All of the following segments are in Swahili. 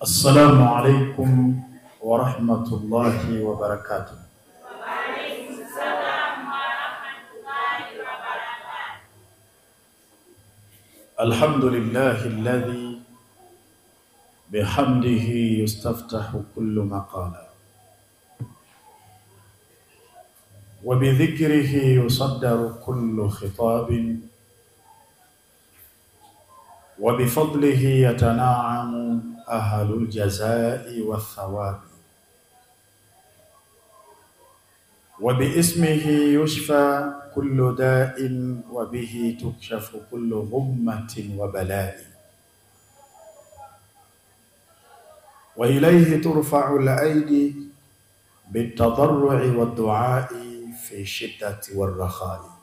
السلام عليكم ورحمة الله وبركاته. وعليكم السلام ورحمة الله وبركاته. الحمد لله الذي بحمده يستفتح كل مقال وبذكره يصدر كل خطاب وبفضله يتناعم أهل الجزاء والثواب وباسمه يشفى كل داء وبه تكشف كل غمة وبلاء وإليه ترفع الأيدي بالتضرع والدعاء في الشدة والرخاء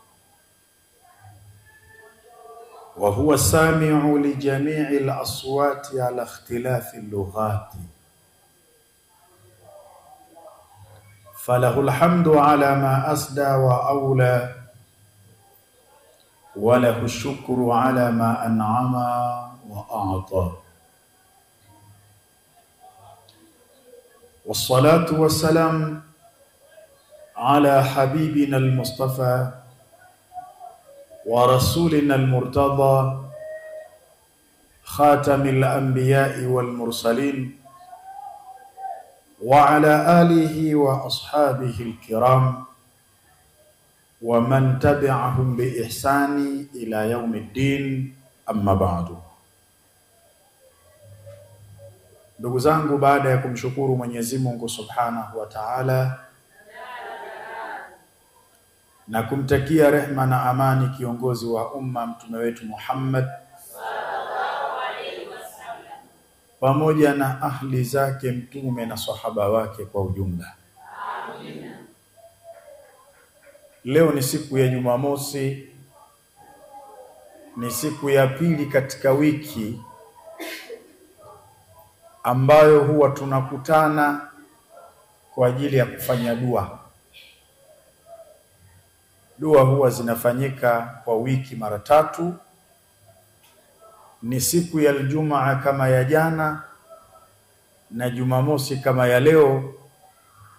وهو السامع لجميع الأصوات على اختلاف اللغات فله الحمد على ما أسدى وأولى وله الشكر على ما أنعم وأعطى والصلاة والسلام على حبيبنا المصطفى ورسولنا المرتضى خاتم الأنبياء والمرسلين وعلى آله وأصحابه الكرام ومن تبعهم بإحسان إلى يوم الدين أما بعد. Ndugu zangu, baada ya kumshukuru Mwenyezi Mungu Subhanahu wa Ta'ala na kumtakia rehma na amani kiongozi wa umma mtume wetu Muhammad sallallahu alaihi wasallam pamoja na ahli zake mtume na sahaba wake kwa ujumla. Amina. Leo ni siku ya Jumamosi, ni siku ya pili katika wiki ambayo huwa tunakutana kwa ajili ya kufanya dua. Dua huwa zinafanyika kwa wiki mara 3. Ni siku ya Ijumaa kama ya jana na Jumamosi kama ya leo,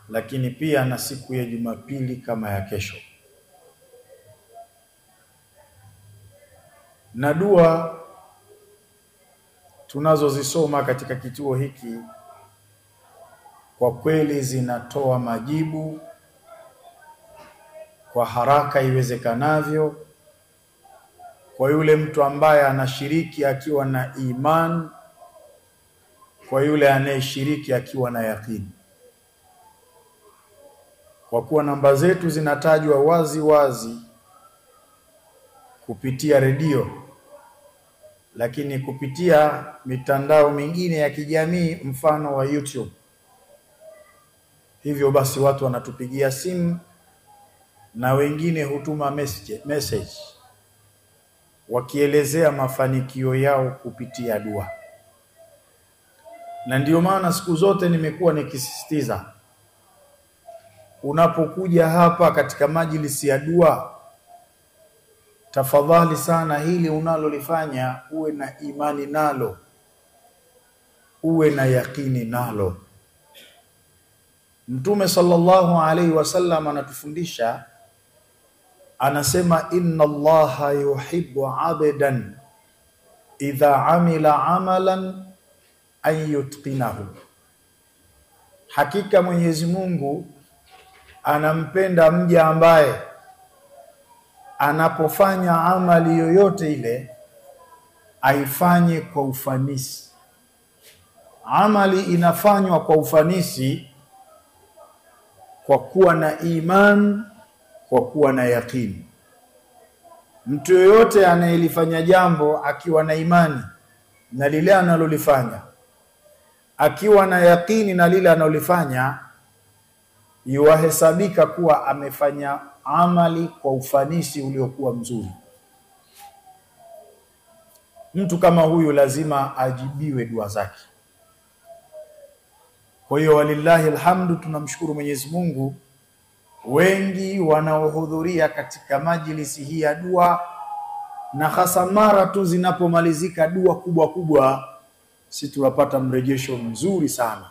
lakini pia na siku ya Jumapili kama ya kesho. Na dua tunazozisoma katika kituo hiki kwa kweli zinatoa majibu kwa haraka iwezekanavyo kwa yule mtu ambaye anashiriki akiwa na iman, kwa yule anayeshiriki akiwa na yakini. Kwa kuwa namba zetu zinatajwa wazi wazi kupitia redio, lakini kupitia mitandao mingine ya kijamii mfano wa YouTube. Hivyo basi watu wanatupigia simu na wengine hutuma message wakielezea mafanikio yao kupitia dua. Na ndio maana siku zote nimekuwa nikisisitiza, unapokuja hapa katika majlisi ya dua, tafadhali sana hili unalolifanya uwe na imani nalo, uwe na yakini nalo. Mtume sallallahu alaihi wasallam anatufundisha, anasema inna Allaha yuhibbu 'abdan idha amila amalan an yutqinahu. Hakika Mwenyezi Mungu anampenda mja ambaye anapofanya amali yoyote ile aifanye kwa ufanisi. Amali inafanywa kwa ufanisi kwa kuwa na iman, kwa kuwa na yakini. Mtu yoyote anayelifanya jambo akiwa na imani na lile analolifanya, akiwa na yakini na lile analolifanya, yuhesabika kuwa amefanya amali kwa ufanisi uliokuwa mzuri. Mtu kama huyu lazima ajibiwe dua zake. Kwa hiyo walillahi alhamdu, tunamshukuru Mwenyezi Mungu, wengi wanaohudhuria katika majlisi hii ya dua, na hasa mara tu zinapomalizika dua kubwa kubwa, si tunapata mrejesho mzuri sana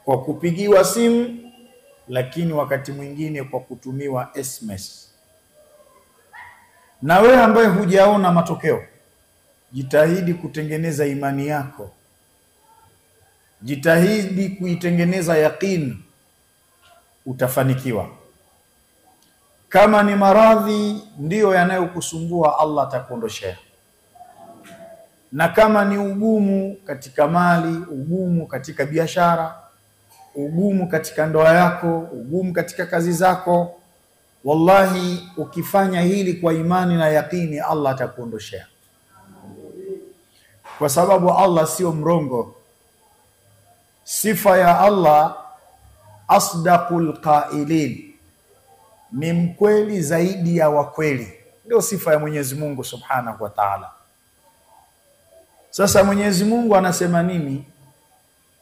kwa kupigiwa simu, lakini wakati mwingine kwa kutumiwa SMS. Na wewe ambaye hujaona matokeo, jitahidi kutengeneza imani yako, jitahidi kuitengeneza yaqini, utafanikiwa. Kama ni maradhi ndiyo yanayokusumbua, Allah atakuondoshea. Na kama ni ugumu katika mali, ugumu katika biashara, ugumu katika ndoa yako, ugumu katika kazi zako, wallahi ukifanya hili kwa imani na yaqini, Allah atakuondoshea. Kwa sababu Allah sio mrongo. Sifa ya Allah, asdaqul qailin, ni mkweli zaidi ya wakweli. Ndio sifa ya Mwenyezi Mungu Subhanahu wa Ta'ala. Sasa Mwenyezi Mungu anasema nini?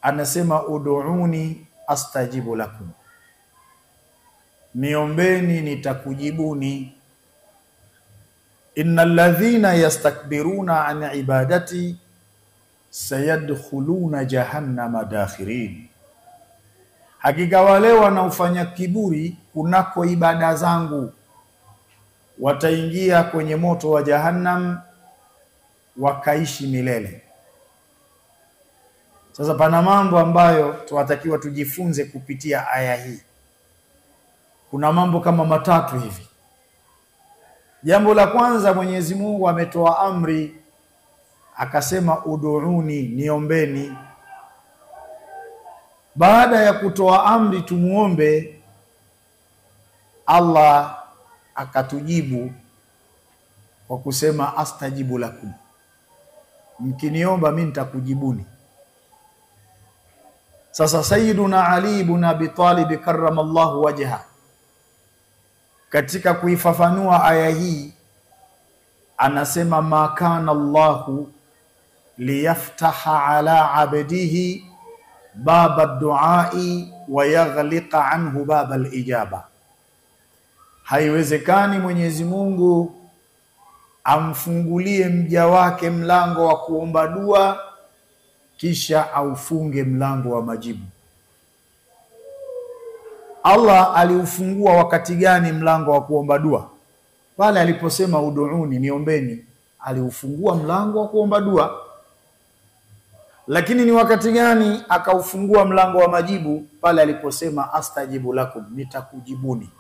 Anasema ud'uni astajibu lakum, niombeni nitakujibuni. Innal ladhina yastakbiruna an ibadati sayadkhuluna jahannama dakhirin, hakika wale wanaofanya kiburi kunako ibada zangu wataingia kwenye moto wa Jahannam wakaishi milele. Sasa pana mambo ambayo tunatakiwa tujifunze kupitia aya hii. Kuna mambo kama matatu hivi. Jambo la kwanza, Mwenyezi Mungu ametoa amri akasema ud'uni, niombeni. Baada ya kutoa amri tumuombe, Allah akatujibu kwa kusema astajibu lakum, mkiniomba mimi nitakujibuni. Sasa Sayyiduna Ali ibn Abi Talib karramallahu wajha, katika kuifafanua aya hii anasema ma kana Allahu liyaftaha ala abdihi baba duai wa yaghliqa anhu baba al-ijaba, haiwezekani Mwenyezi Mungu amfungulie mja wake mlango wa kuomba dua kisha aufunge mlango wa majibu. Allah aliufungua wakati gani mlango wa kuomba dua? Pale aliposema ud'uni, niombeni, aliufungua mlango wa kuomba dua. Lakini ni wakati gani akaufungua mlango wa majibu? Pale aliposema astajibu lakum, nitakujibuni.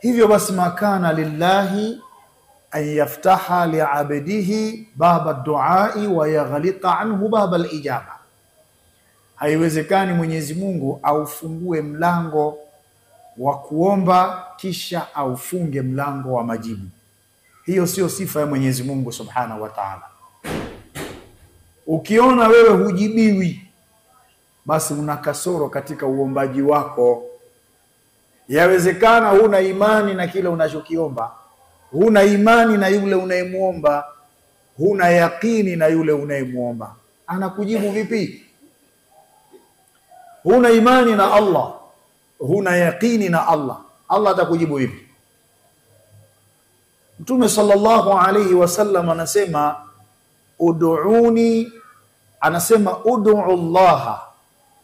Hivyo basi makana lillahi an yaftaha li'abdihi baba duai wa yaghliqa anhu baba al-ijaba, haiwezekani Mwenyezi Mungu aufungue mlango wa kuomba kisha aufunge mlango wa majibu. Hiyo sio sifa ya Mwenyezi Mungu Subhanahu wa Ta'ala. Ukiona wewe hujibiwi, basi una kasoro katika uombaji wako. Yawezekana huna imani na kile unachokiomba, huna imani na yule unayemuomba, huna yaqini na yule unayemuomba. Anakujibu vipi? Huna imani na Allah, huna yaqini na Allah, Allah atakujibu vipi? Mtume sallallahu alayhi wasallam anasema ud'uni, anasema ud'u Allah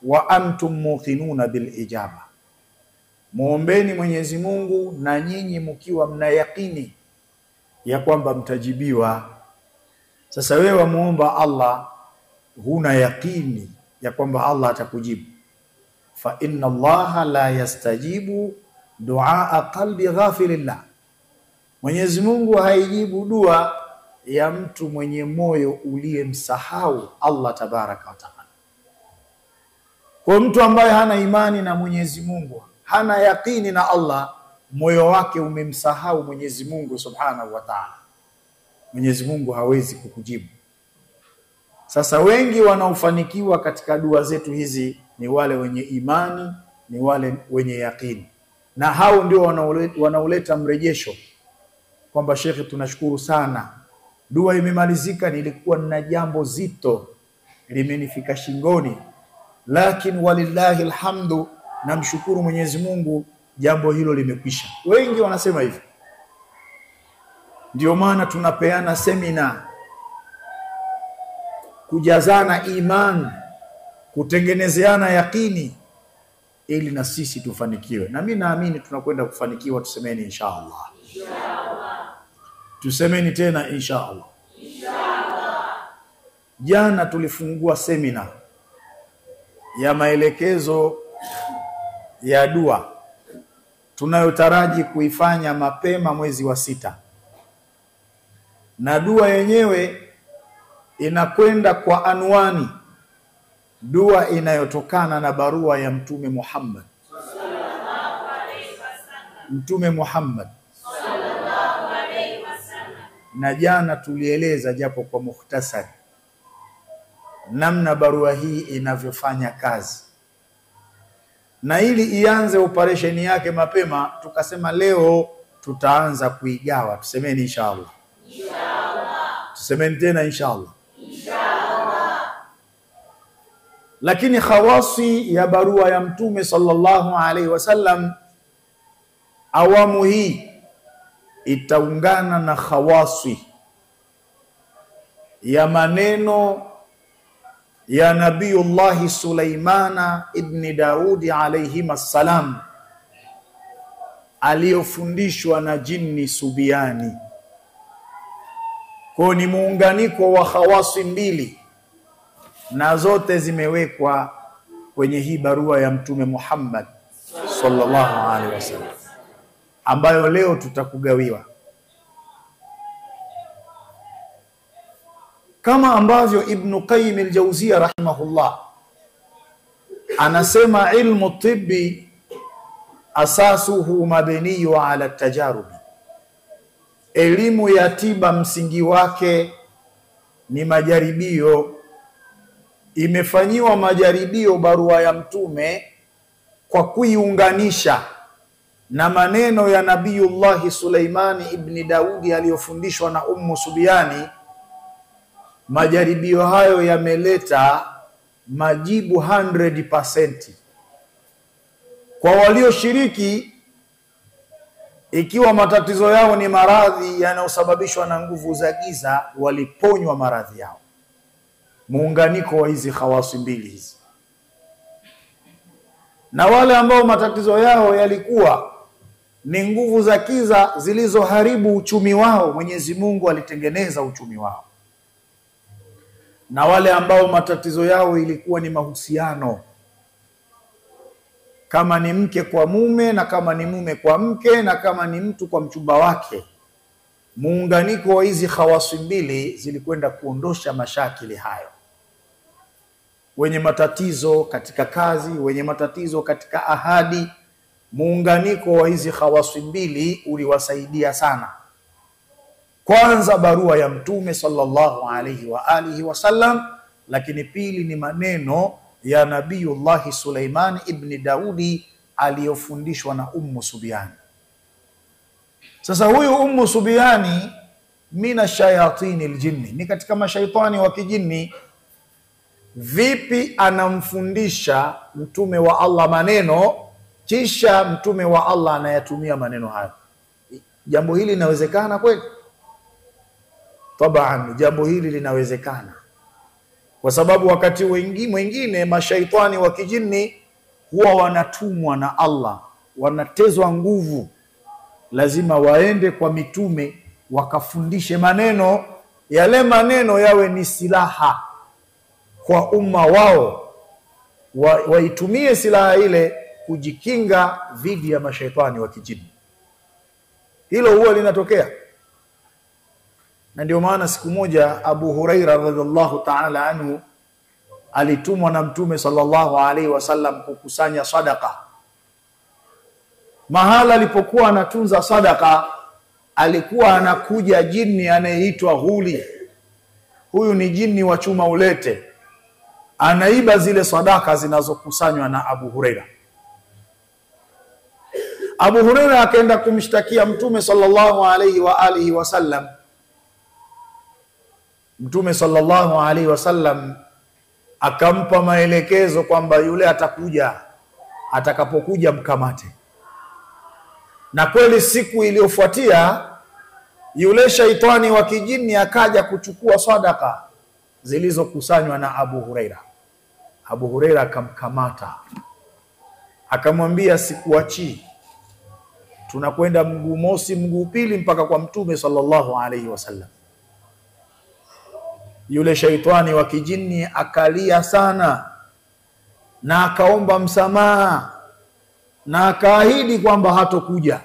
wa antum muqinuna bil ijaba, muombeni Mwenyezi Mungu na nyinyi mkiwa mna yaqini ya kwamba mtajibiwa. Sasa wewe muomba Allah, huna yaqini ya kwamba Allah atakujibu. Fa inna Allah la yastajibu duaa qalbi ghafilillah, Mwenyezi Mungu haijibu dua ya mtu mwenye moyo uliyemsahau Allah tabaraka wa taala. Kwa mtu ambaye hana imani na Mwenyezi Mungu, hana yaqini na Allah, moyo wake umemsahau Mwenyezi Mungu Subhanahu wa Ta'ala, Mwenyezi Mungu hawezi kukujibu. Sasa wengi wanaofanikiwa katika dua zetu hizi ni wale wenye imani, ni wale wenye yaqini, na hao ndio wanaoleta mrejesho kwamba Sheikh, tunashukuru sana, dua imemalizika, nilikuwa na jambo zito limenifika shingoni, lakini walillahi alhamdu, namshukuru Mwenyezi Mungu, jambo hilo limekwisha. Wengi wanasema hivi. Ndio maana tunapeana semina kujazana iman, kutengenezeana yakini, ili na sisi tufanikiwe. Na mimi naamini tunakwenda kufanikiwa. Tusemeni inshallah. Inshallah. Tusemeni tena inshallah. Inshallah. Jana tulifungua semina ya maelekezo ya dua tunayotaraji kuifanya mapema mwezi wa 6, na dua yenyewe inakwenda kwa anwani dua inayotokana na barua ya Mtume Muhammad sallallahu alaihi wasallam. Mtume Muhammad sallallahu alaihi wasallam. Na jana tulieleza japo kwa mukhtasari namna barua hii inavyofanya kazi, na ili ianze operesheni yake mapema, tukasema leo tutaanza kuigawa. Tusemeni inshallah. Inshallah. Tusemeni tena inshallah. Inshallah. Lakini khawasi ya barua ya Mtume sallallahu alaihi wasallam awamu hii itaungana na khawasi ya maneno ya Nabiyullah Sulaimana ibn Daudi alayhi assalam, aliyofundishwa na jini Subiani. Kwa ni muunganiko wa khawasi mbili, na zote zimewekwa kwenye hii barua ya Mtume Muhammad sallallahu alaihi wasallam, ambayo leo tutakugawiwa. Kama ambavyo Ibn Qayyim al-Jawziyya rahimahullah anasema, ilmu tibbi asasuhu mabniyu ala tajarubi, elimu ya tiba msingi wake ni majaribio. Imefanyiwa majaribio barua ya Mtume kwa kuiunganisha na maneno ya Nabiyullah Sulaimani ibn Daudi aliyofundishwa na Ummu Subiani. Majaribio hayo yameleta majibu 100%. Kwa walioshiriki, ikiwa matatizo yao ni maradhi yanayosababishwa na nguvu za giza, waliponywa maradhi yao. Muunganiko wa hizi khawasi mbili hizi. Na wale ambao matatizo yao yalikuwa ni nguvu za giza zilizoharibu uchumi wao, Mwenyezi Mungu alitengeneza uchumi wao. Na wale ambao matatizo yao ilikuwa ni mahusiano, kama ni mke kwa mume, na kama ni mume kwa mke, na kama ni mtu kwa mchumba wake, muunganiko wa hizi khawasi mbili zilikwenda kuondosha mashakili hayo. Wenye matatizo katika kazi, wenye matatizo katika ahadi, muunganiko wa hizi khawasi mbili uliwasaidia sana. Kwanza barua ya Mtume sallallahu alaihi wa alihi wasallam, lakini pili ni maneno ya Nabiyullah Sulaiman ibn Daudi aliyofundishwa na Ummu Subiani. Sasa huyu Ummu Subiani mina shayatini aljinni, ni katika mashaitani wa kijini. Vipi anamfundisha Mtume wa Allah maneno, kisha Mtume wa Allah anayatumia maneno hayo? Jambo hili linawezekana kweli? Tabaan, jambo hili linawezekana, kwa sababu wakati mwingine mashaitani wa kijini huwa wanatumwa na Allah, wanatezwa nguvu, lazima waende kwa mitume wakafundishe maneno. Yale maneno yawe ni silaha kwa umma wao, waitumie silaha ile kujikinga dhidi ya mashaitani wa kijini. Hilo huwa linatokea. Na ndio maana siku moja Abu Huraira radhiallahu ta'ala anhu alitumwa na Mtume sallallahu alaihi wasallam kukusanya sadaka. Mahala alipokuwa anatunza sadaka, alikuwa anakuja jini anayeitwa Ghuli. Huyu ni jini wa chuma ulete, anaiba zile sadaka zinazokusanywa na Abu Huraira. Abu Huraira akaenda kumshtakia Mtume sallallahu alaihi wa alihi wasallam. Mtume sallallahu alaihi wasallam akampa maelekezo kwamba yule atakuja, atakapokuja mkamate. Na kweli siku iliyofuatia yule shaitani wa kijini akaja kuchukua sadaka. zilizokusanywa na Abu Huraira. Abu Huraira akamkamata, akamwambia sikuachii, tunakwenda mguu mosi mguu pili mpaka kwa Mtume sallallahu alaihi wasallam. Yule shaitani wa kijini akalia sana na akaomba msamaha na akaahidi kwamba hatokuja.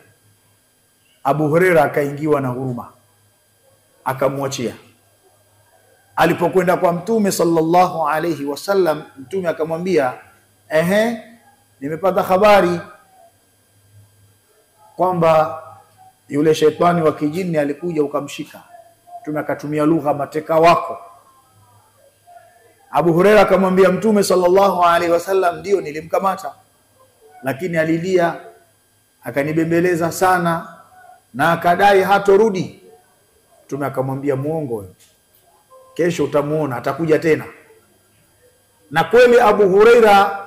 Abu Huraira akaingiwa na huruma, akamwachia. Alipokwenda kwa Mtume sallallahu alaihi wasallam, Mtume akamwambia, nimepata habari kwamba yule shetani wa kijini alikuja ukamshika. Mtume akatumia lugha, mateka wako. Abu Huraira akamwambia Mtume sallallahu alaihi wasallam, ndio nilimkamata, lakini alilia akanibembeleza sana na akadai hatorudi. Mtume akamwambia muongo, kesho utamuona atakuja tena. Na kweli Abu Huraira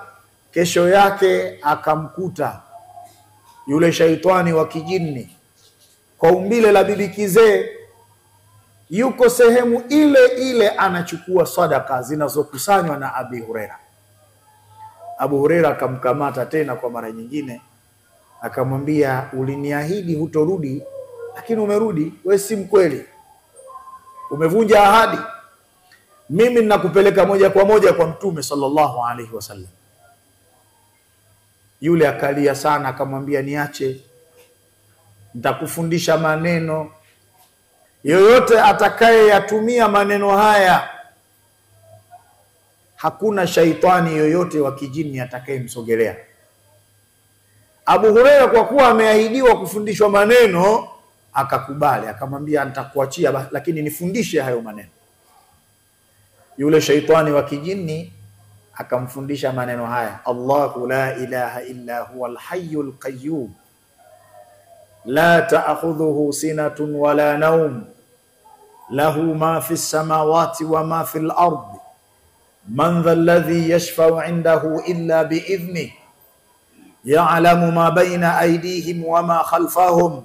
kesho yake akamkuta yule shaitani wa kijini kwa umbile la bibi kizee, yuko sehemu ile ile anachukua sadaka zinazokusanywa na Abi Huraira. Abu Huraira akamkamata tena kwa mara nyingine, akamwambia, uliniahidi hutorudi, lakini umerudi. Wewe si mkweli, umevunja ahadi. Mimi ninakupeleka moja kwa moja kwa Mtume sallallahu alaihi wasallam. Yule akalia sana, akamwambia, niache, nitakufundisha maneno. Yoyote atakaye yatumia maneno haya, hakuna shaitani yoyote wa kijini atakayemsogelea. Abu Huraira kwa kuwa ameahidiwa kufundishwa maneno, akakubali, akamwambia, nitakuachia lakini nifundishe hayo maneno. Yule shaitani wa kijini akamfundisha maneno haya: Allahu la ilaha illa huwa al-hayyul qayyum la ta'khudhuhu sinatun wala nawm lahu ma fi as-samawati wa ma fi al-ardi man dha alladhi yashfa'u 'indahu illa bi'idhnihi ya'lamu ma bayna aydihim wa ma khalfahum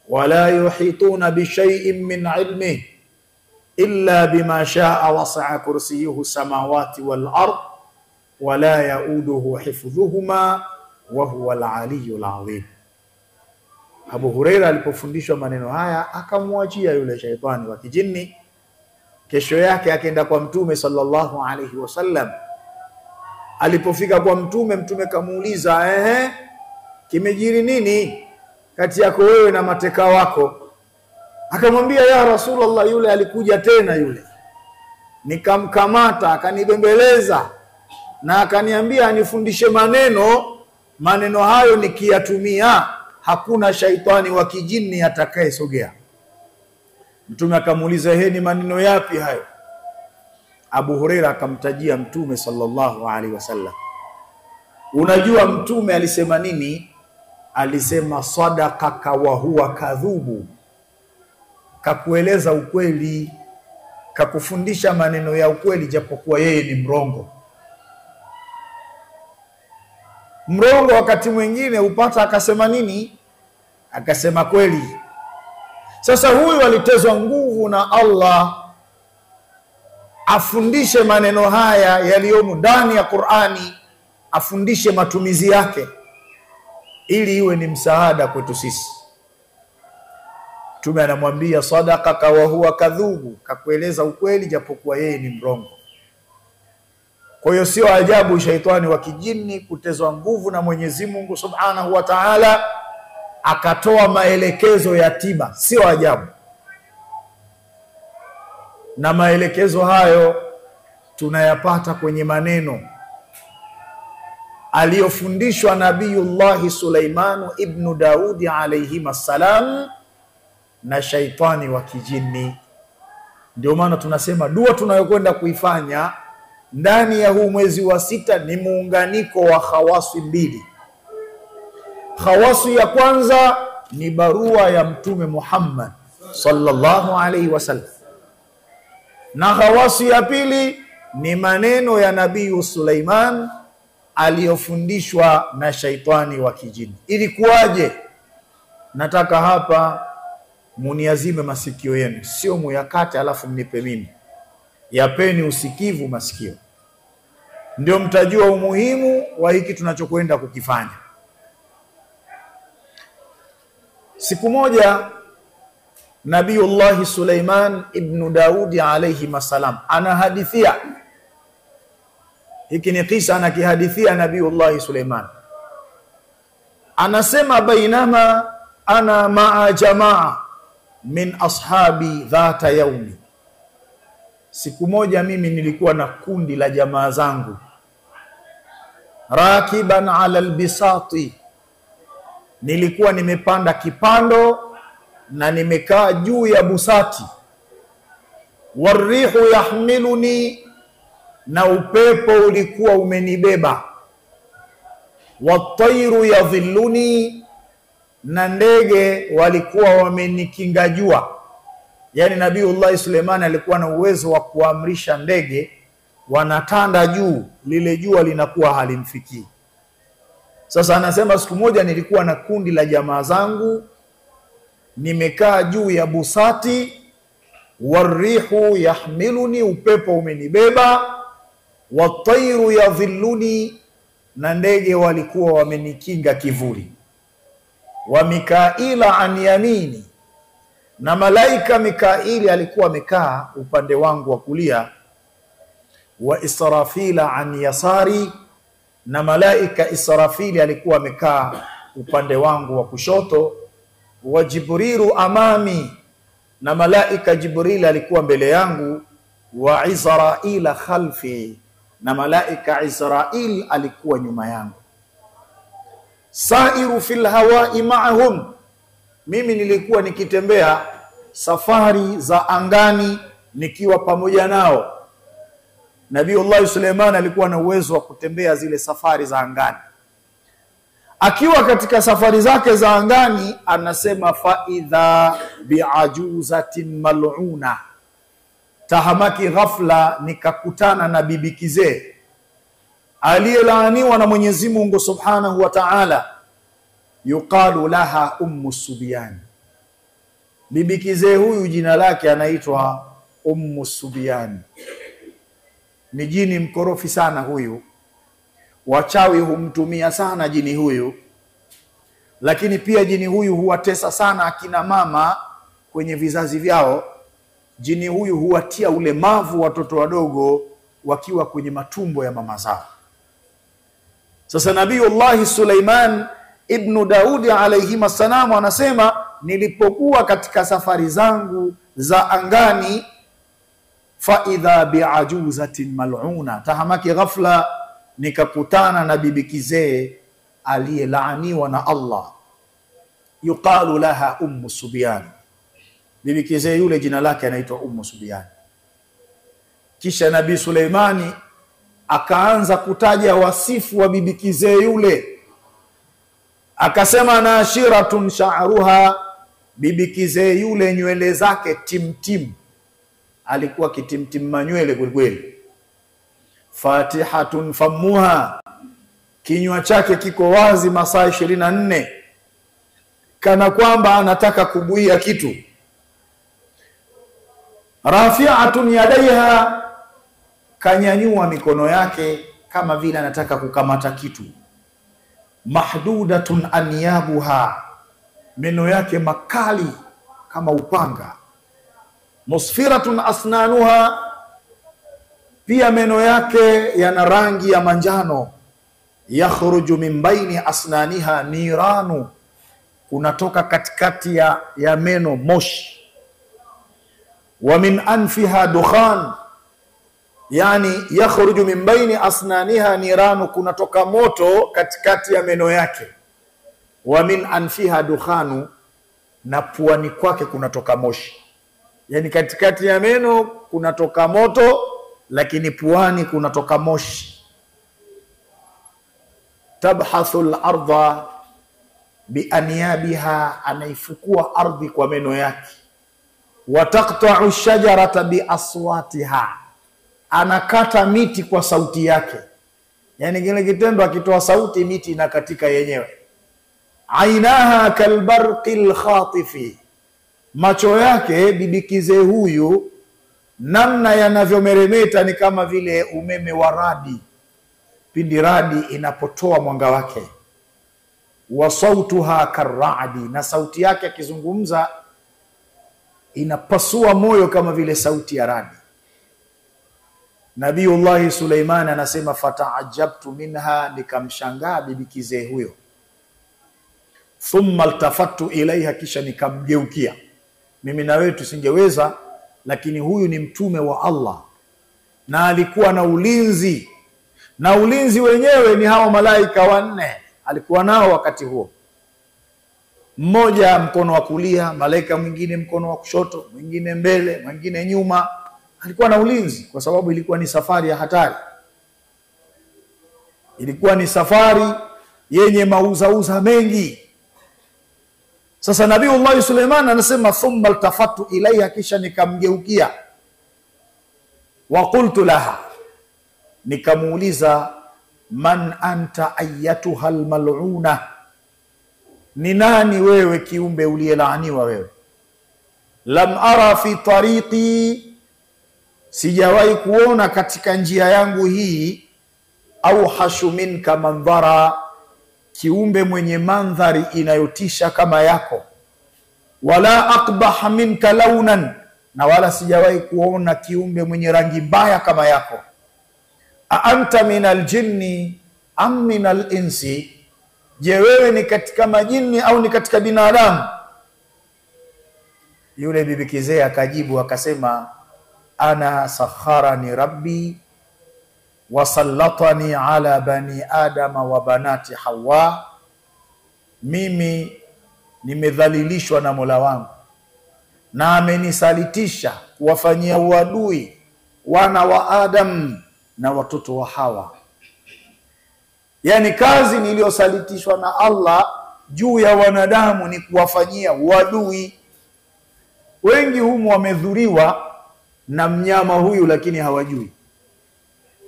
wa la yuhituna bi shay'in min 'ilmihi illa bima sha'a wasi'a kursiyyuhu samawati wal ard wa la yauduhu hifdhuhuma wa huwa al-aliyyul azim. Abu Huraira alipofundishwa maneno haya akamwachia yule shaitani wa kijini. Kesho yake akaenda kwa Mtume sallallahu alaihi wasallam. Alipofika kwa Mtume, Mtume kamuuliza, kimejiri nini kati yako wewe na mateka wako? Akamwambia, ya Rasulullah, yule alikuja tena yule, nikamkamata akanibembeleza na akaniambia anifundishe maneno hayo nikiyatumia hakuna shaitani wa kijini atakayesogea. Mtume akamuuliza, ni maneno yapi hayo? Abu Huraira akamtajia Mtume sallallahu alaihi wasallam. Unajua Mtume alisema nini? Alisema, sadaqaka wa huwa kadhubu, kakueleza ukweli, kakufundisha maneno ya ukweli japokuwa yeye ni mrongo. Mrongo wakati mwingine upata akasema nini? Akasema kweli. Sasa huyu alitezwa nguvu na Allah afundishe maneno haya yaliyomo ndani ya Qur'ani, afundishe matumizi yake ili iwe ni msaada kwetu sisi. Mtume anamwambia, sadaqaka wa huwa kadhubu, kakueleza ukweli japokuwa yeye ni mrongo. Kwa hiyo sio ajabu shaitani wa kijini kutezwa nguvu na Mwenyezi Mungu Subhanahu wa Ta'ala akatoa maelekezo ya tiba, sio ajabu. Na maelekezo hayo tunayapata kwenye maneno aliyofundishwa Nabiyullah Sulaiman ibn Daudi alayhi assalam na shaitani wa kijini. Ndio maana tunasema dua tunayokwenda kuifanya ndani ya huu mwezi wa 6 ni muunganiko wa khawasi mbili. Khawasi ya kwanza ni barua ya Mtume Muhammad sallallahu alaihi wasallam, na khawasi ya pili ni maneno ya Nabii Sulaiman aliyofundishwa na shaitani wa kijini. Ilikuwaje? Nataka hapa muniazime masikio yenu, sio muyakate alafu mnipe mimi. Yapeni usikivu masikio, ndio mtajua umuhimu wa hiki tunachokwenda kukifanya. Siku moja Nabiullahi Suleiman ibn Daudi alayhi masalam anahadithia, hiki ni kisa anakihadithia Nabiullahi Suleiman, anasema bainama ana maa jamaa min ashabi dhata yaumi, siku moja mimi nilikuwa na kundi la jamaa zangu, rakiban ala albisati, nilikuwa nimepanda kipando na nimekaa juu ya busati, warihu yahmiluni, na upepo ulikuwa umenibeba, watairu yadhilluni, na ndege walikuwa wamenikinga jua. Yani Nabiullahi Suleiman alikuwa na uwezo wa kuamrisha ndege wanatanda juu, lile jua linakuwa halimfikii. Sasa anasema siku moja nilikuwa na kundi la jamaa zangu, nimekaa juu ya busati, warihu yahmiluni, upepo umenibeba, watairu yadhilluni, na ndege walikuwa wamenikinga kivuli, wa Mikaila an yamini, na malaika Mikaili alikuwa amekaa upande wangu wa kulia, wa Israfila an yasari, na malaika Israfili alikuwa amekaa upande wangu wa kushoto, wa Jibrilu amami, na malaika Jibril alikuwa mbele yangu, wa Israila khalfi, na malaika Israil alikuwa nyuma yangu. Sairu fil hawai ma'ahum, mimi nilikuwa nikitembea safari za angani nikiwa pamoja nao. Nabiullahi Suleiman alikuwa na uwezo wa kutembea zile safari za angani. Akiwa katika safari zake za angani, anasema faidha biajuzatin mal'una, tahamaki ghafla nikakutana na bibi kizee aliyelaaniwa na Mwenyezi Mungu Subhanahu wa Ta'ala, yuqalu laha ummu Subyan. Bibi kizee huyu jina lake anaitwa Ummu Subyan. Ni jini mkorofi sana huyu, wachawi humtumia sana jini huyu, lakini pia jini huyu huwatesa sana akina mama kwenye vizazi vyao. Jini huyu huwatia ulemavu watoto wadogo wakiwa kwenye matumbo ya mama zao. Sasa Nabiullahi Suleiman ibn Daudi alayhi salam anasema nilipokuwa katika safari zangu za angani, faidha biajuzatin mal'una, tahamaki ghafla nikakutana na bibi kizee aliyelaaniwa na Allah, yuqalu laha ummu Subyan. Bibi kizee yule jina lake anaitwa Ummu Subyan. Kisha Nabii Suleimani akaanza kutaja wasifu wa bibi kizee yule, akasema nashiratun sha'ruha, bibi kizee yule nywele zake timtim, alikuwa kitimtim manywele kweli. Fatihatun famuha, kinywa chake kiko wazi masaa 24 kana kwamba anataka kubuia kitu. Rafi'atun yadaiha, kanyanyua mikono yake kama vile anataka kukamata kitu. Mahdudatun anyabuha, meno yake makali kama upanga. Musfiratun asnanuha, pia meno yake yana rangi ya manjano. Yakhruju min baini asnaniha niranu, kunatoka katikati ya meno moshi. Wa min anfiha dukhan, yani yakhruju min baini asnaniha niranu, kunatoka moto katikati ya meno yake. Wa min anfiha dukhanu, na puani kwake kunatoka moshi. Yani katikati ya meno kunatoka moto, lakini puani kunatoka moshi. Tabhathu al-ardha bianyabiha, anaifukua ardhi kwa meno yake. Wa taqta'u ash-shajarata biaswatiha, anakata miti kwa sauti yake. Yani kile kitendo akitoa sauti miti inakatika yenyewe. Ainaha kalbarqil khatifi, macho yake bibi kizee huyu namna yanavyomeremeta ni kama vile umeme wa radi pindi radi inapotoa mwanga wake. Wa sautuha karradi, na sauti yake akizungumza inapasua moyo kama vile sauti ya radi. Nabiullahi Suleiman anasema fataajabtu minha, nikamshangaa bibi kizee huyo. Thumma altafattu ilaiha, kisha nikamgeukia. Mimi na wewe tusingeweza, lakini huyu ni mtume wa Allah na alikuwa na ulinzi, na ulinzi wenyewe ni hao malaika wanne alikuwa nao wakati huo. Mmoja mkono wa kulia, malaika mwingine mkono wa kushoto, mwingine mbele, mwingine nyuma. Alikuwa na ulinzi kwa sababu ilikuwa ni safari ya hatari. Ilikuwa ni safari yenye mauzauza mengi. Sasa Nabiullah Suleiman anasema thumma altafatu ilaiha, kisha nikamgeukia. Wa qultu laha, nikamuuliza man anta ayyatuha almal'una, ni nani wewe kiumbe uliyelaaniwa wewe? Lam ara fi tariqi, sijawahi kuona katika njia yangu hii, au hashu minka mandhara, kiumbe mwenye mandhari inayotisha kama yako. Wala aqbah minka launan, na wala sijawahi kuona kiumbe mwenye rangi mbaya kama yako. Anta min aljinni am min alinsi, je wewe ni katika majini au ni katika binadamu? Yule bibi kizee akajibu akasema ana sakharani rabbi wa sallatani ala bani adama wa banati hawa, mimi nimedhalilishwa na Mola wangu na amenisalitisha kuwafanyia uadui wana wa Adam na watoto wa Hawa. Yani kazi niliyosalitishwa na Allah juu ya wanadamu ni kuwafanyia uadui. Wengi humu wamedhuriwa na mnyama huyu lakini hawajui.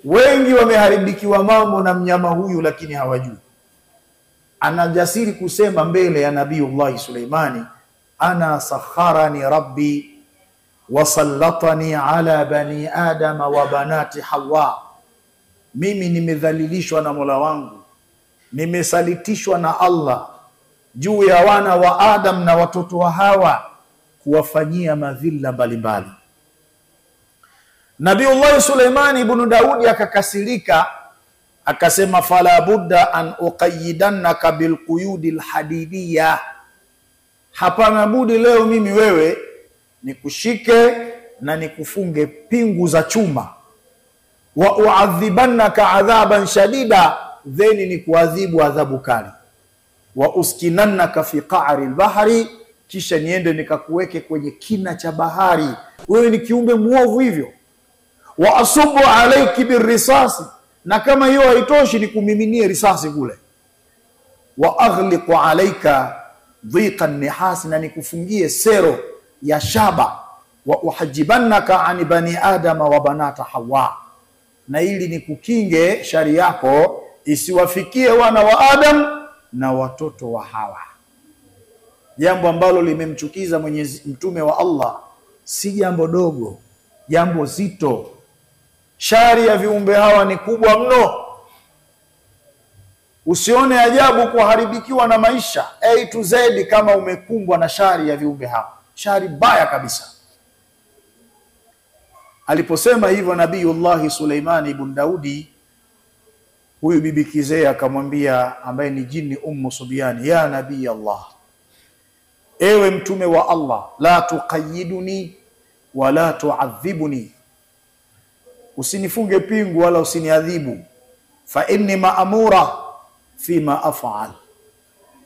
Wengi wameharibikiwa mambo na mnyama huyu lakini hawajui. Anajasiri kusema mbele ya Nabiullah Suleimani, ana sakharani rabbi wa sallatani ala bani adama wa banati hawa, mimi nimedhalilishwa na Mola wangu, nimesalitishwa na Allah juu ya wana wa Adam na watoto wa Hawa, kuwafanyia madhila mbalimbali. Nabiullah Suleimani ibn Daudi akakasirika, akasema fala budda an uqayyidannaka bilquyudil hadidiyya, hapana budi leo mimi wewe nikushike na nikufunge pingu za chuma. Wa uadhibannaka adhaban shadida, then nikuadhibu adhabu kali. Wa uskinannaka fi qa'ri al-bahri, kisha niende nikakuweke kwenye kina cha bahari. Wewe ni kiumbe muovu hivyo. Wa asubu alayki birrisasi, na kama hiyo haitoshi nikumiminie risasi kule. Wa aghliqu alayka dhiqan nihas, na nikufungie sero ya shaba. Wa uhajibannaka an bani adama wa banata hawa, na ili nikukinge shari yako isiwafikie wana wa Adam na watoto wa Hawa. Jambo ambalo limemchukiza mtume wa Allah si jambo dogo, jambo zito. Shari ya viumbe hawa ni kubwa mno. Usione ajabu kuharibikiwa na maisha A to Z kama umekumbwa na shari ya viumbe hawa. Shari baya kabisa. Aliposema hivyo Nabiullah Suleiman ibn Daudi, huyu bibi kizee akamwambia, ambaye ni jini Ummu Subyani, ya Nabii Allah, ewe mtume wa Allah, la tuqayyiduni wala tuadhibuni, usinifunge pingu wala usiniadhibu. Fa inni ma'mura fima af'al,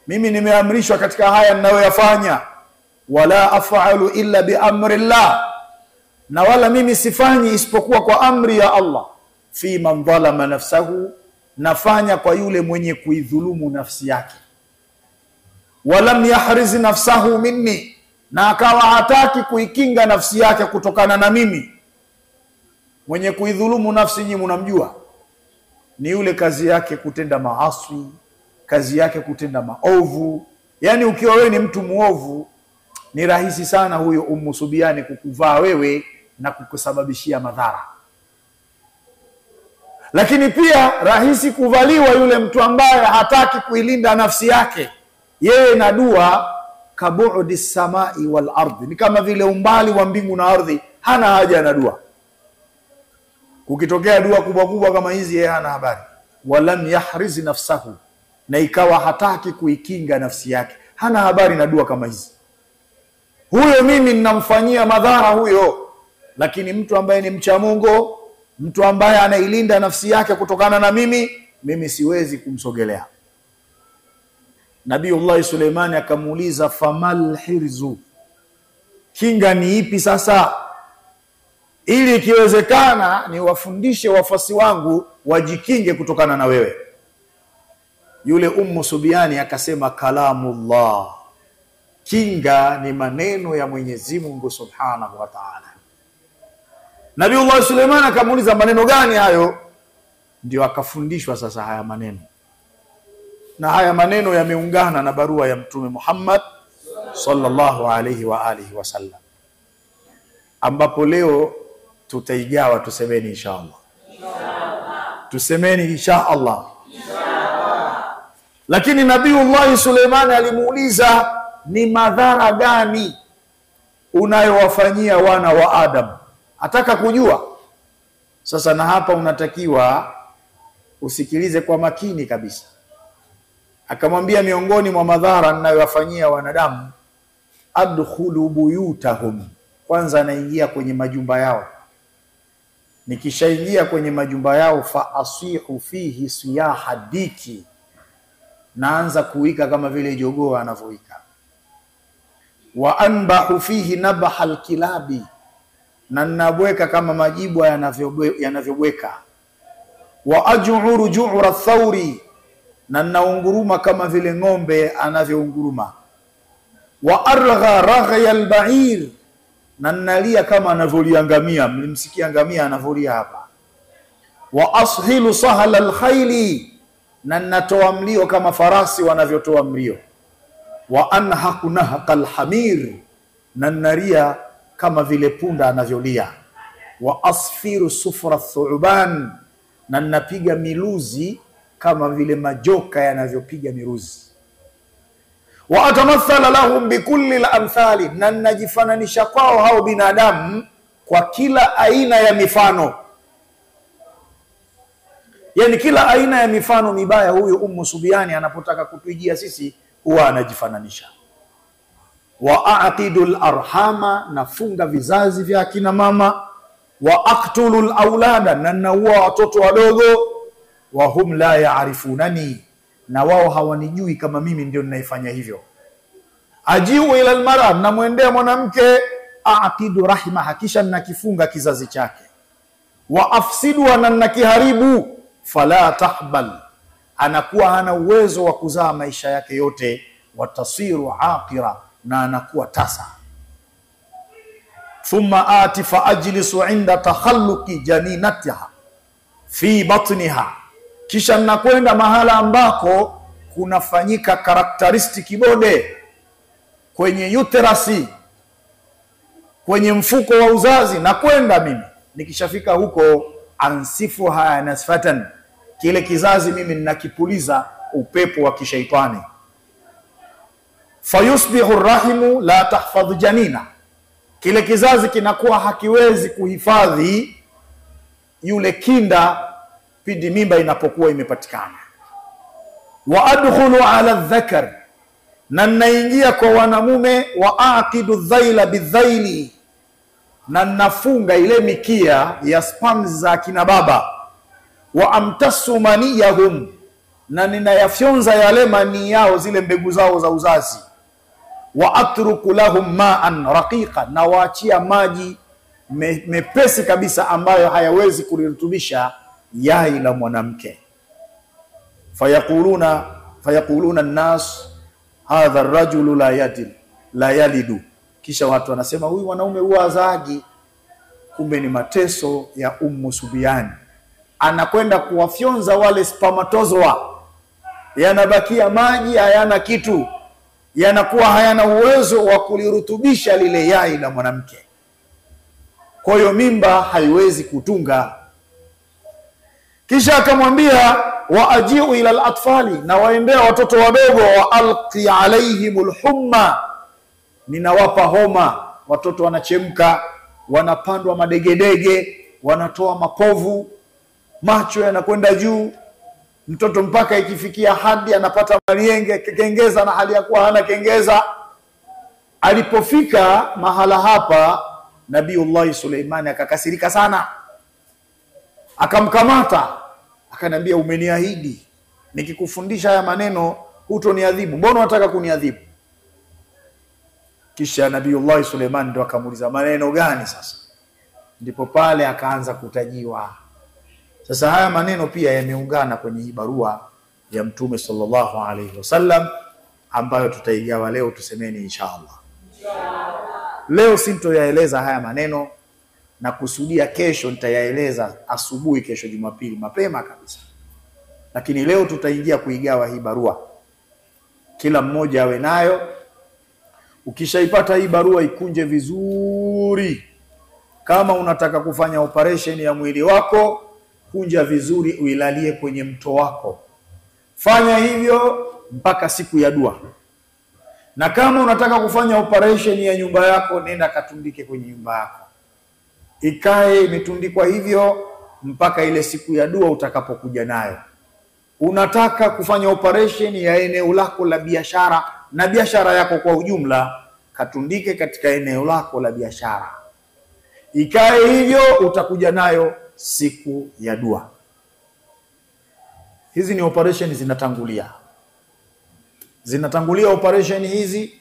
mimi nimeamrishwa katika haya ninayoyafanya. Wala af'alu illa bi amri Allah, na wala mimi sifanyi isipokuwa kwa amri ya Allah. Fi man dhalama nafsahu, nafanya kwa yule mwenye kuidhulumu nafsi yake. Walam yahriz nafsahu minni, na akawa hataki kuikinga nafsi yake kutokana na mimi. Mwenye kuidhulumu nafsi nyinyi mnamjua, ni yule kazi yake kutenda maasi, kazi yake kutenda maovu. Yani ukiwa wewe ni mtu muovu, ni rahisi sana huyo Ummu Subyani kukuvaa wewe na kukusababishia madhara. Lakini pia rahisi kuvaliwa yule mtu ambaye hataki kuilinda nafsi yake. Yeye na dua kabu'di samai wal ardi, ni kama vile umbali wa mbingu na ardhi, hana haja na dua. Kukitokea dua kubwa kubwa kama hizi, yeye hana habari. Walam yahriz nafsahu, na ikawa hataki kuikinga nafsi yake, hana habari na dua kama hizi. Huyo mimi ninamfanyia madhara huyo. Lakini mtu ambaye ni mcha Mungu, mtu ambaye anailinda nafsi yake kutokana na mimi siwezi kumsogelea. Nabiiullah Suleimani akamuuliza, famal hirzu, kinga ni ipi sasa, ili ikiwezekana niwafundishe wafasi wangu wajikinge kutokana na wewe. Yule Ummu Subiani akasema, kalamullah, kinga ni maneno ya Mwenyezi Mungu Subhanahu wa Ta'ala. Nabiiullah Suleiman akamuuliza, maneno gani hayo? Ndio akafundishwa sasa haya maneno. Na haya maneno yameungana na barua ya Mtume Muhammad sallallahu alayhi wa alihi wasallam, ambapo leo tutaigawa. Tusemeni inshallah. Tusemeni inshallah. Lakini Nabiiullah Suleiman alimuuliza, ni madhara gani unayowafanyia wana wa Adam? Ataka kujua. Sasa na hapa unatakiwa usikilize kwa makini kabisa. Akamwambia, miongoni mwa madhara ninayowafanyia wanadamu, adkhulu buyutahum, kwanza naingia kwenye majumba yao. Nikishaingia kwenye majumba yao, fa asihu fihi siyaha diki, naanza kuwika kama vile jogoo anavyoika. Wa anbahu fihi nabaha alkilabi, na ninabweka kama majibu yanavyobweka. Wa aj'uru ju'ra thawri, na ninaunguruma kama vile ng'ombe anavyounguruma. Wa argha raghya alba'ir, na ninalia kama anavyolia ngamia. Mlimsikia ngamia anavyolia hapa. Wa ashilu sahla alkhayli, na ninatoa mlio kama farasi wanavyotoa mlio. Wa anhaqu nahqa alhamir, na ninalia kama vile punda anavyolia. Wa asfiru sufra thuban, na ninapiga miluzi kama vile majoka yanavyopiga miruzi. Wa atamathala lahum bikulli al-amthali, na ninajifananisha kwao hao binadamu kwa kila aina ya mifano. Yani kila aina ya mifano mibaya huyu Ummu Subiani anapotaka kutuijia sisi huwa anajifananisha. Wa aqidul arhama, nafunga vizazi vya kina mama. Wa aqtulul aulada, na naua watoto wadogo. Wa hum la ya'rifunani, na wao hawanijui kama mimi ndio ninaifanya hivyo. Ajiu ila almar'a, na muendea mwanamke. Aqidu rahima, hakisha ninakifunga kizazi chake. Wa afsidu, na ninakiharibu. Fala tahbal, anakuwa hana uwezo wa kuzaa maisha yake yote. Watasiru aqira, na anakuwa tasa. Thumma ati fa ajlisu inda takhalluqi janinatiha fi batniha, kisha ninakwenda mahala ambako kunafanyika karakteristiki bode kwenye uterasi, kwenye mfuko wa uzazi. Na kwenda mimi, nikishafika huko, ansifuha nasfatan, kile kizazi mimi ninakipuliza upepo wa kishaitani. Fayusbihu rahimu la tahfadhu janina, kile kizazi kinakuwa hakiwezi kuhifadhi yule kinda pindi mimba inapokuwa imepatikana. Wa adkhulu ala dhakar, na ninaingia kwa wanamume. Wa aqidu dhaila bidhaili, na ninafunga ile mikia ya spams za kina baba. Wa amtasu maniyahum, na ninayafyonza yale mani yao, zile mbegu zao za uzazi. Wa atruku lahum ma'an raqiqa, na waachia maji mepesi kabisa ambayo hayawezi kulirutubisha yai la mwanamke. Fayaquluna an-nas hadha ar-rajulu la yalidu, kisha watu wanasema huyu mwanaume huwa hazaagi. Kumbe ni mateso ya Ummu Subiani. Anakwenda kuwafyonza wale spermatozoa, yanabakia maji, hayana kitu, yanakuwa hayana uwezo wa kulirutubisha lile yai la mwanamke. kwa hiyo mimba haiwezi kutunga. Kisha akamwambia waajiu ila al-atfali, na waendea watoto wadogo, wa alqi alaihimul humma, ninawapa homa. Watoto wanachemka, wanapandwa madegedege, wanatoa mapovu, macho yanakwenda juu, mtoto mpaka ikifikia hadi anapata malienge, kengeza na hali ya kuwa hana kengeza. Alipofika mahala hapa, Nabiullahi Suleimani akakasirika sana, akamkamata, akanambia, umeniahidi nikikufundisha haya maneno hutoniadhibu, mbona unataka kuniadhibu? Kisha Nabiullahi Suleimani ndo akamuuliza, maneno gani sasa? Ndipo pale akaanza kutajiwa. Sasa haya maneno pia yameungana kwenye hii barua ya Mtume sallallahu alaihi wasallam ambayo tutaigawa leo, tusemeni inshallah. Leo sintoyaeleza haya maneno, na kusudia kesho nitayaeleza asubuhi, kesho Jumapili mapema kabisa. Lakini leo tutaingia kuigawa hii barua, kila mmoja awe nayo. Ukishaipata hii barua, ikunje vizuri. Kama unataka kufanya operation ya mwili wako, kunja vizuri, uilalie kwenye mto wako. Fanya hivyo mpaka siku ya dua. Na kama unataka kufanya operation ya nyumba yako, nenda katundike kwenye nyumba yako, ikae imetundikwa hivyo mpaka ile siku ya dua utakapokuja nayo. Unataka kufanya operation ya eneo lako la biashara na biashara yako kwa ujumla, katundike katika eneo lako la biashara, ikae hivyo, utakuja nayo siku ya dua. Hizi ni operation zinatangulia operation hizi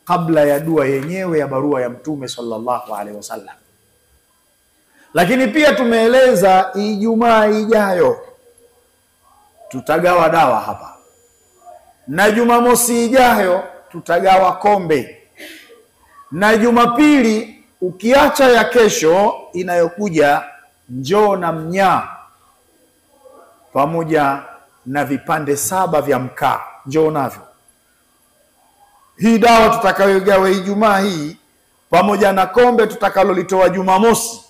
kabla ya dua yenyewe ya barua ya Mtume sallallahu alaihi wasallam. Lakini pia tumeeleza Ijumaa ijayo tutagawa dawa hapa, na Jumamosi ijayo tutagawa kombe, na Jumapili ukiacha ya kesho inayokuja, njoo na mnyaa pamoja na vipande 7 vya mkaa, njoo navyo. Hii dawa tutakayogawa Ijumaa hii pamoja na kombe tutakalolitoa Jumamosi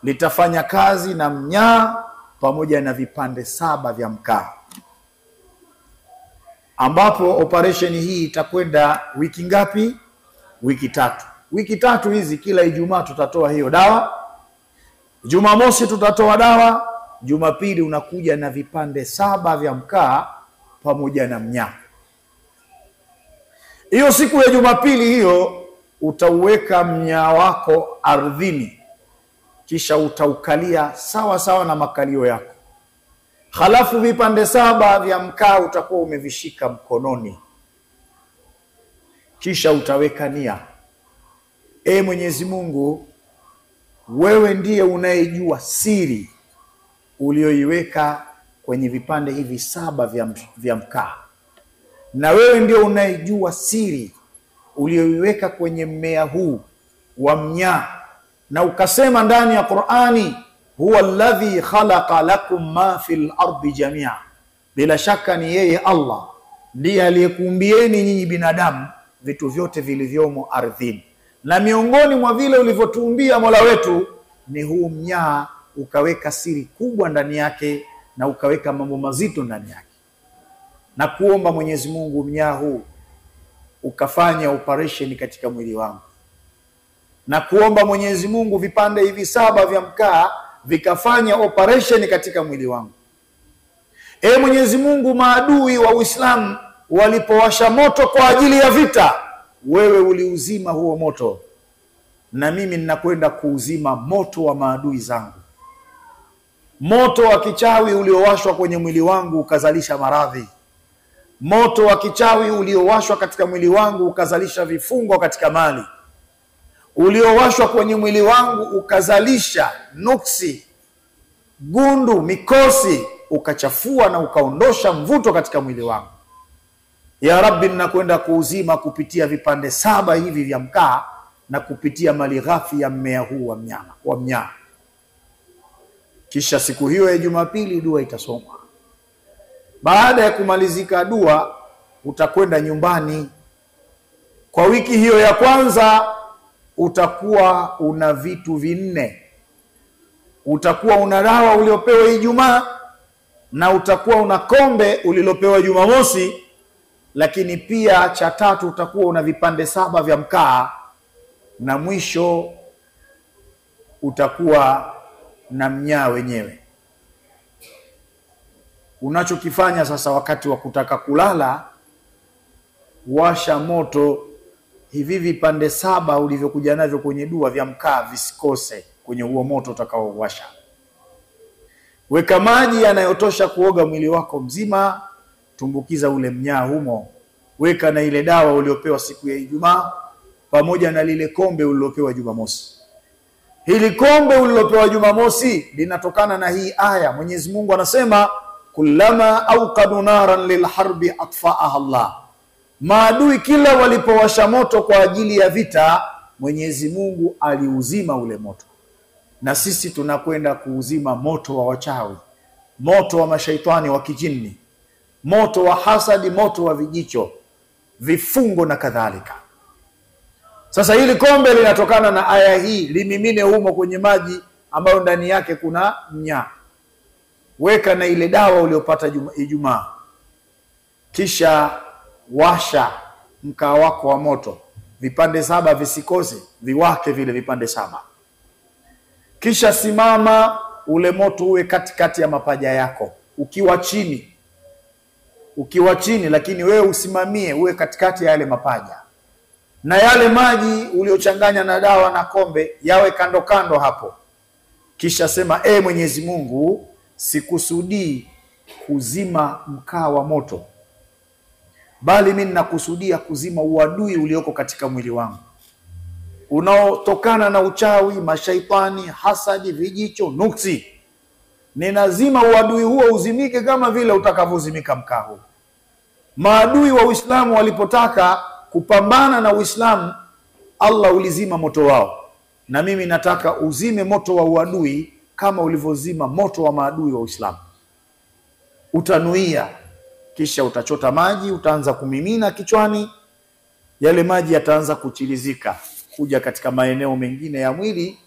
litafanya kazi na mnyaa pamoja na vipande 7 vya mkaa, ambapo operation hii itakwenda wiki ngapi? Wiki 3. Wiki 3 hizi, kila Ijumaa tutatoa hiyo dawa. Jumamosi tutatoa dawa, Jumapili unakuja na vipande 7 vya mkaa pamoja na mnyaa. Hiyo siku ya Jumapili hiyo utauweka mnyaa wako ardhini, kisha utaukalia sawa sawa na makalio yako. Halafu vipande 7 vya mkaa utakuwa umevishika mkononi. Kisha utaweka nia, Mwenyezi Mungu, wewe ndiye unayejua siri ulioiweka kwenye vipande hivi 7 vya mkaa, na wewe ndio unayejua siri ulioiweka kwenye mmea huu wa mnyaa. Na ukasema ndani ya Qur'ani, huwa alladhi khalaqa lakum ma fil ardi jamia, bila shaka ni yeye Allah ndiye aliyekuumbieni nyinyi binadamu vitu vyote vilivyomo ardhini, na miongoni mwa vile ulivyotuumbia Mola wetu ni huu mnyaa, ukaweka siri kubwa ndani yake na ukaweka mambo mazito ndani yake. Na kuomba Mwenyezi Mungu, mnyaa huu ukafanya operation katika mwili wangu, na kuomba Mwenyezi Mungu vipande hivi 7 vya mkaa vikafanya operation katika mwili wangu. Mwenyezi Mungu, maadui wa Uislamu walipowasha moto kwa ajili ya vita, wewe uliuzima huo moto, na mimi ninakwenda kuuzima moto wa maadui zangu. Moto wa kichawi uliowashwa kwenye mwili wangu ukazalisha maradhi. Moto wa kichawi uliowashwa katika mwili wangu ukazalisha vifungo katika mali. Uliowashwa kwenye mwili wangu ukazalisha nuksi, gundu, mikosi, ukachafua na ukaondosha mvuto katika mwili wangu. Ya Rabbi, ninakwenda kuuzima kupitia vipande 7 hivi vya mkaa na kupitia mali ghafi ya mmea huu wa mnyaa. Kisha siku hiyo ya Jumapili dua itasomwa. Baada ya kumalizika dua, utakwenda nyumbani. Kwa wiki hiyo ya kwanza utakuwa una vitu vinne. Utakuwa una dawa uliopewa Ijumaa, na utakuwa una kombe ulilopewa Jumamosi, lakini pia cha tatu utakuwa una vipande 7 vya mkaa, na mwisho utakuwa na mnyaa wenyewe. Unachokifanya sasa wakati wa kutaka kulala, washa moto, hivi vipande 7 ulivyokuja navyo kwenye dua vya mkaa visikose kwenye huo moto utakaowasha. Weka maji yanayotosha kuoga mwili wako mzima, tumbukiza ule mnyaa humo, weka na ile dawa uliopewa siku ya Ijumaa pamoja na lile kombe ulilopewa Jumamosi. Hili kombe ulilopewa Jumamosi linatokana na hii aya. Mwenyezi Mungu anasema kullama auqadu naran lilharbi atfa'aha Allah. Maadui kila walipowasha moto kwa ajili ya vita, Mwenyezi Mungu aliuzima ule moto. Na sisi tunakwenda kuuzima moto wa wachawi, moto wa mashaitani wa kijini, moto wa hasadi, moto wa vijicho, vifungo na kadhalika. Sasa hili kombe linatokana na aya hii, limimine humo kwenye maji ambayo ndani yake kuna mnyaa. Weka na ile dawa uliopata Ijumaa, kisha washa mkaa wako wa moto, vipande 7 visikose, viwake vile vipande 7. Kisha simama, ule moto uwe katikati ya mapaja yako, ukiwa chini, lakini wewe usimamie, uwe katikati ya yale mapaja, na yale maji uliochanganya na dawa na kombe yawe kando kando hapo. Kisha sema, Mwenyezi Mungu, sikusudii kuzima mkaa wa moto, bali mimi ninakusudia kuzima uadui ulioko katika mwili wangu unaotokana na uchawi, mashaitani, hasadi, vijicho, nuksi. Ninazima uadui huo uzimike kama vile utakavyozimika mkaa huo. Maadui wa Uislamu walipotaka kupambana na Uislamu, Allah ulizima moto wao, na mimi nataka uzime moto wa uadui kama ulivyozima moto wa maadui wa Uislamu. Utanuia, kisha utachota maji, utaanza kumimina kichwani, yale maji yataanza kuchilizika kuja katika maeneo mengine ya mwili,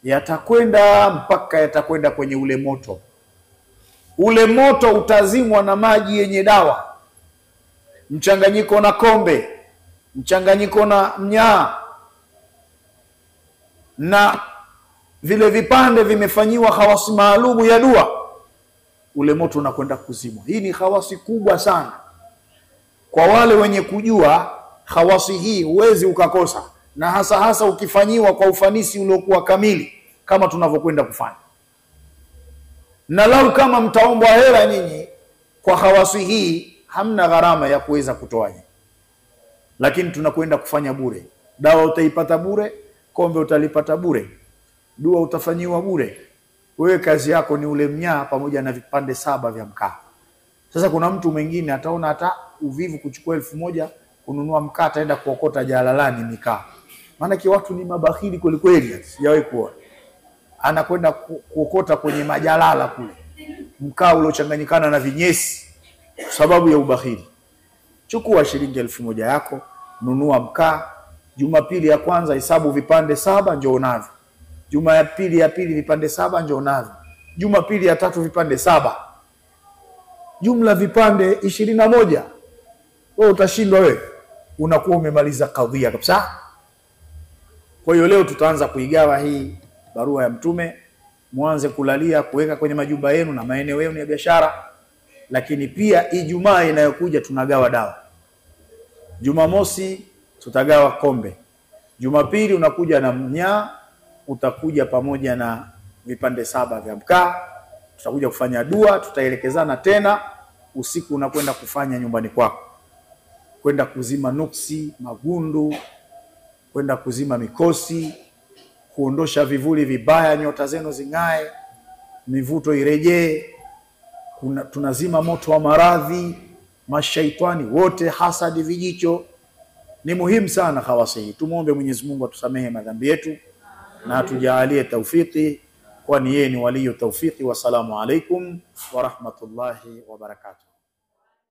yatakwenda mpaka yatakwenda kwenye ule moto. Ule moto utazimwa na maji yenye dawa, mchanganyiko na kombe, mchanganyiko na mnyaa, na vile vipande vimefanyiwa khawasi maalumu ya dua. Ule moto unakwenda kuzimwa. Hii ni khawasi kubwa sana. Kwa wale wenye kujua khawasi hii huwezi ukakosa, na hasa ukifanyiwa kwa ufanisi uliokuwa kamili kama tunavyokwenda kufanya. Na lau kama mtaombwa hela nyinyi kwa khawasi hii, hamna gharama ya kuweza kutoa nyinyi, lakini tunakwenda kufanya bure. Dawa utaipata bure, kombe utalipata bure, dua utafanyiwa bure. Wewe kazi yako ni ule mnyaa pamoja na vipande 7 vya mkaa. Sasa kuna mtu mwingine ataona hata uvivu kuchukua 1000 kununua mkaa, ataenda kuokota jalalani mikaa. Maana watu ni mabakhili kweli kweli, sijawahi kuona. Anakwenda kuokota kwenye majalala kule mkaa uliochanganyikana na vinyesi sababu ya ubakhili. Chukua shilingi 1000 yako, nunua mkaa. Jumapili ya kwanza hesabu vipande 7 njoo navyo. Jumapili ya pili vipande 7 njoo navyo. Jumapili ya tatu vipande 7. Jumla vipande 21. Wewe utashindwa wewe. Unakuwa umemaliza kadhia kabisa. Kwa hiyo leo tutaanza kuigawa hii barua ya Mtume, muanze kulalia, kuweka kwenye majumba yenu na maeneo yenu ya biashara. Lakini pia Ijumaa inayokuja tunagawa dawa. Jumamosi tutagawa kombe. Jumapili unakuja na mnyaa, utakuja pamoja na vipande 7 vya mkaa. Tutakuja kufanya dua, tutaelekezana tena. Usiku unakwenda kufanya nyumbani kwako, kwenda kuzima nuksi, magundu, kwenda kuzima mikosi, kuondosha vivuli vibaya, nyota zenu zingae, mivuto irejee. Tunazima moto wa maradhi, mashaitani wote, hasadi, vijicho. Ni muhimu sana khawasi hii. Tumuombe Mwenyezi Mungu atusamehe madhambi yetu na atujalie taufiki, kwani yeye ni waliyu taufiki. Wassalamu alaikum wa rahmatullahi wa barakatuh.